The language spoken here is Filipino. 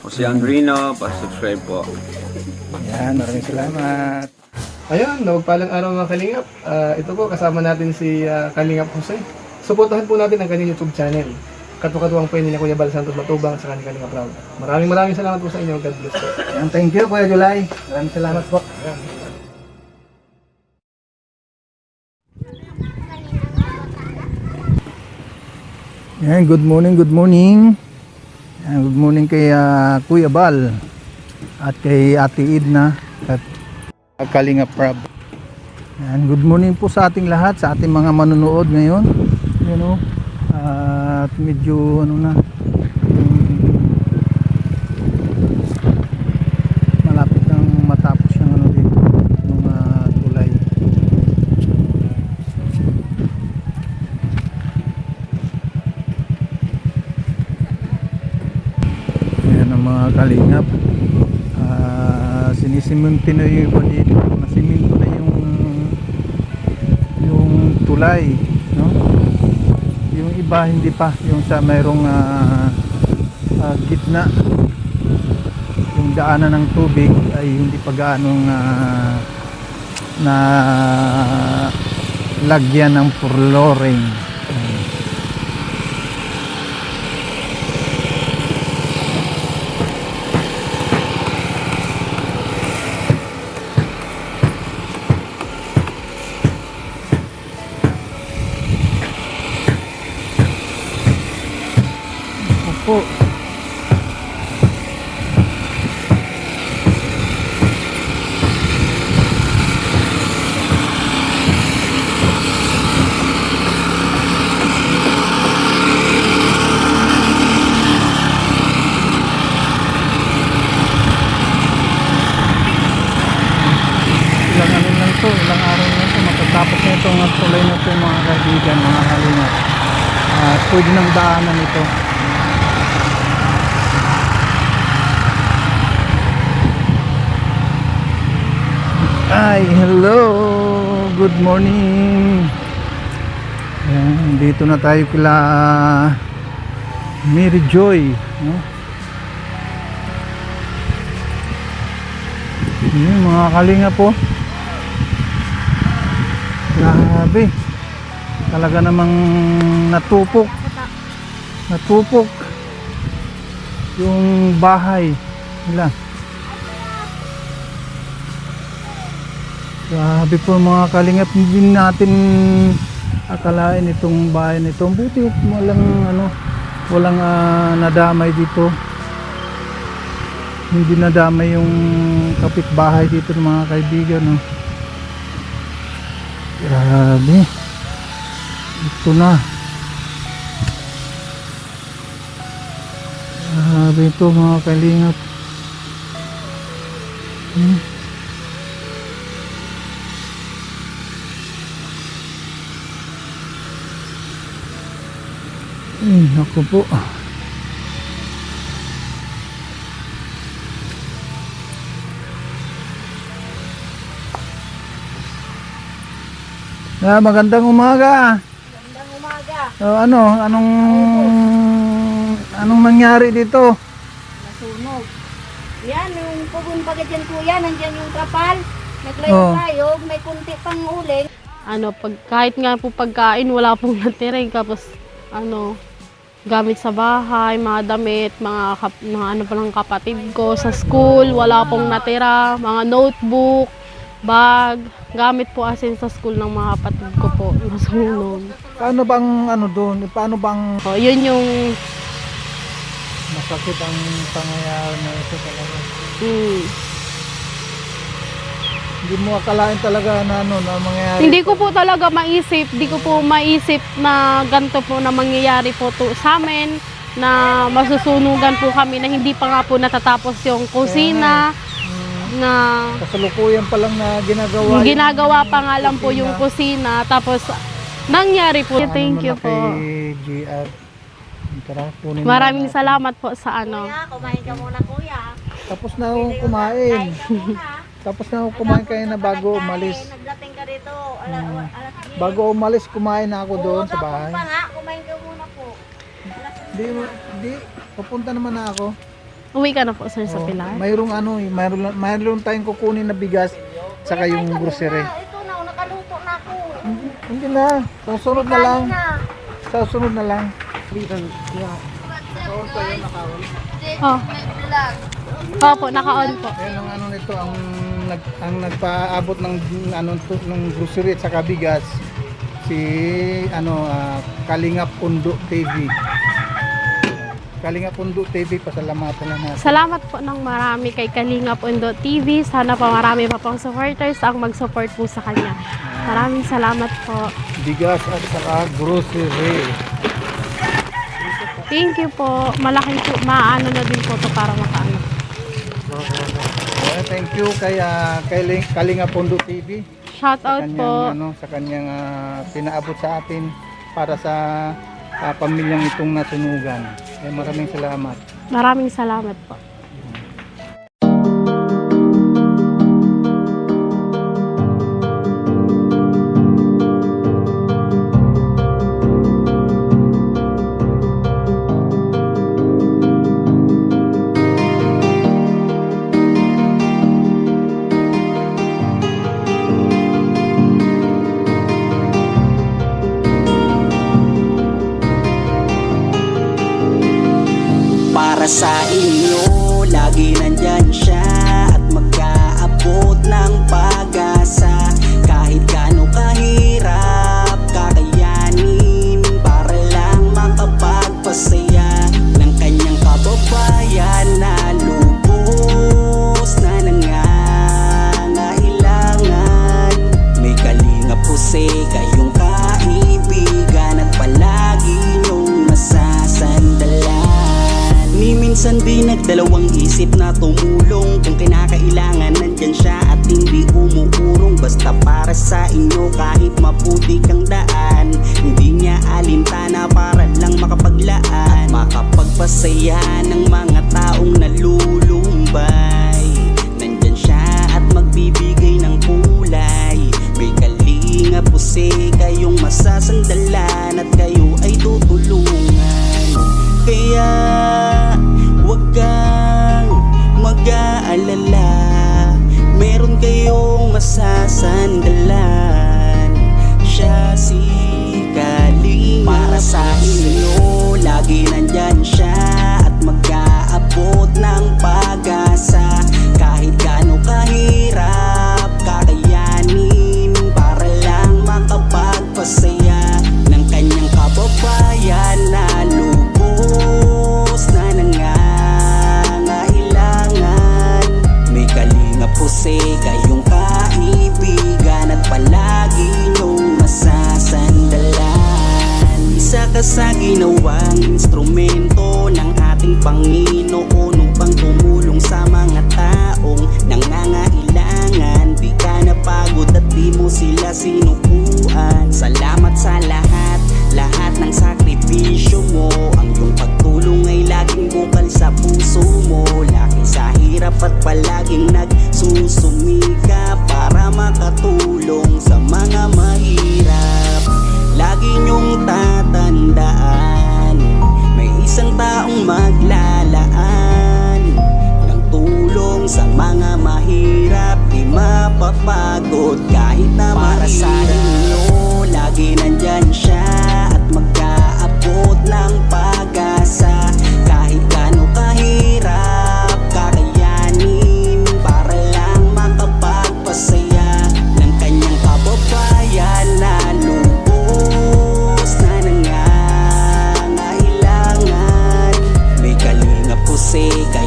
Jose Andrino, pa-subscribe po. Yan, maraming salamat. Ayun, nagpalang araw mga Kalingap. Ito po, kasama natin si Kalingap Jose. Suportahan po natin ang kanyang YouTube channel. Katuwang po ni Kuya Bal Santos Matubang sa kanyang Kalingap Round. Maraming salamat po sa inyo. God bless po. Yan, thank you Kuya July. Maraming salamat po. Yan, good morning, good morning. Yan, good morning kay Kuya Bal at kay Ate Edna at Kalinga Prab. Yan, good morning po sa ating lahat, sa ating mga manonood ngayon. You know, at medyo ano na, malapit nang matapos yung ano dito, mga tulay. Yan ang mga kalingap. Sinisiminto na yung iba dito, nasiminto na yung tulay, no? Yung iba hindi pa, yung sa mayroong gitna, yung daanan ng tubig ay hindi pa gaanong na lagyan ng flooring. Po. Ilang araw na ito, matatapos na itong tulay na ito mga kaibigan, mga kalingap. Pwede nang daanan ito. Ay, hello, good morning. Ayan, dito na tayo kila Mary Joy, no? Ayan, mga kalinga po. Grabe, talaga namang natupok yung bahay nila. Grabe po mga kalingap, hindi natin akalain itong bahay nito. Buti walang nadamay dito. Hindi nadamay yung kapitbahay dito ng mga kaibigan, no? Grabe. Ito na. Grabe ito mga kalingap. Naku po. Magandang umaga. Magandang umaga. Anong nangyari dito? Nasunog. Yan, yung pupunta dyan kuya, nandiyan yung kapal. Naglayog-layog, may kunti pang uling. Kahit nga po pagkain, wala pong natira. Tapos, gamit sa bahay, mga damit, mga palang kapatid ko sa school, wala pong natira, mga notebook, bag, gamit po asin sa school ng mga kapatid ko po, nasunog. Paano bang doon? Paano bang Yun yung masakit ang pangyayari na ito talaga? Hindi mo akalain talaga na na mangyayari. Hindi ko po talaga maisip na ganito po na mangyayari po to sa amin, na masusunugan po kami, na hindi pa nga po natatapos yung kusina, na kasalukuyan pa lang na ginagawa pa nga lang po yung kusina, tapos nangyari po. Thank you po. Maraming salamat po sa Kuya, kumain ka muna kuya. Tapos na akong kumain. Tapos na ako kumain kayo na bago umalis. Nagdating ka rito, alas 10. Bago umalis, kumain na ako doon sa bahay. Pa nga, kumain ka muna po. Di, papunta naman na ako. Uwi ka na po, sir, sa Oh, Pilar. mayroong mayroon tayong kukunin na bigas saka yung grocery. Ito na, nakaluto na ako. Hindi na, susunod na lang. Susunod na lang. Oh. Opo, naka-on po. Ayun ang ano nito, ang nagpaabot ng ng grocery at saka bigas si Kalingap Pundo TV. Kalingap Pundo TV, pasalamatan na natin. Salamat po ng marami kay Kalingap Undo TV. Sana pa marami pa pong supporters ang mag-support po sa kanya. Maraming salamat po. Bigas at saka grocery. Thank you po. Malaking po, maano na din po to para makaano. Thank you kay Kalingap Pundo TV. Shout out po. Sa kanyang pinaabot sa atin para sa pamilyang itong nasunugan. Maraming salamat. Maraming salamat po. Para sa inyo, lagi nandyan siya at mag-aabot ng pag-asa. Kahit gaano kahirap, kakayanin para lang makapagpasaya ng kanyang kababayan na lubos na nangangailangan. May Kalingap Jose, kayong kaibigan at palagi niyong masasandalan. Ni minsan di nagdalawang isip na tumulong. Kung kinakailangan nandyan siya at hindi umuurong. Basta para sa inyo kahit maputi kang daan, hindi niya alintana para lang makapaglaan at makapagpasaya ng mga taong nalulumbay. Nandyan siya at magbibigay ng kulay. May Kalingap Jose, kayong masasandalan at kayo ay tutulungan. Kaya huwag kang mag-aalala, meron kayong masasandalan. Siya si Kalingap. Para sa inyo, lagi nandyan siya at mag-aabot ng pag-asa. Kahit gaano kahirap, kakayanin para lang makapagpasaya ng kanyang kababayan na lubos na nangangailangan. May Kalingap Jose, kayong kaibigan at palagi niyong masasandalan. Isa ka sa ginawang instrumento ng ating Panginoon upang tumulong sa mga taong nangangailangan. Di ka napagod at di mo sila sinukuan. Salamat sa lahat ng sakripisyo mo. Ang iyong pagtulong ay laging bukal sa puso mo. Laki sa hirap at palaging nagsusumika para makatulong sa mga mahirap. Lagi niyong tatandaan, may isang taong maglalaan ng tulong sa mga mahirap. Di mapapagod kahit na para sa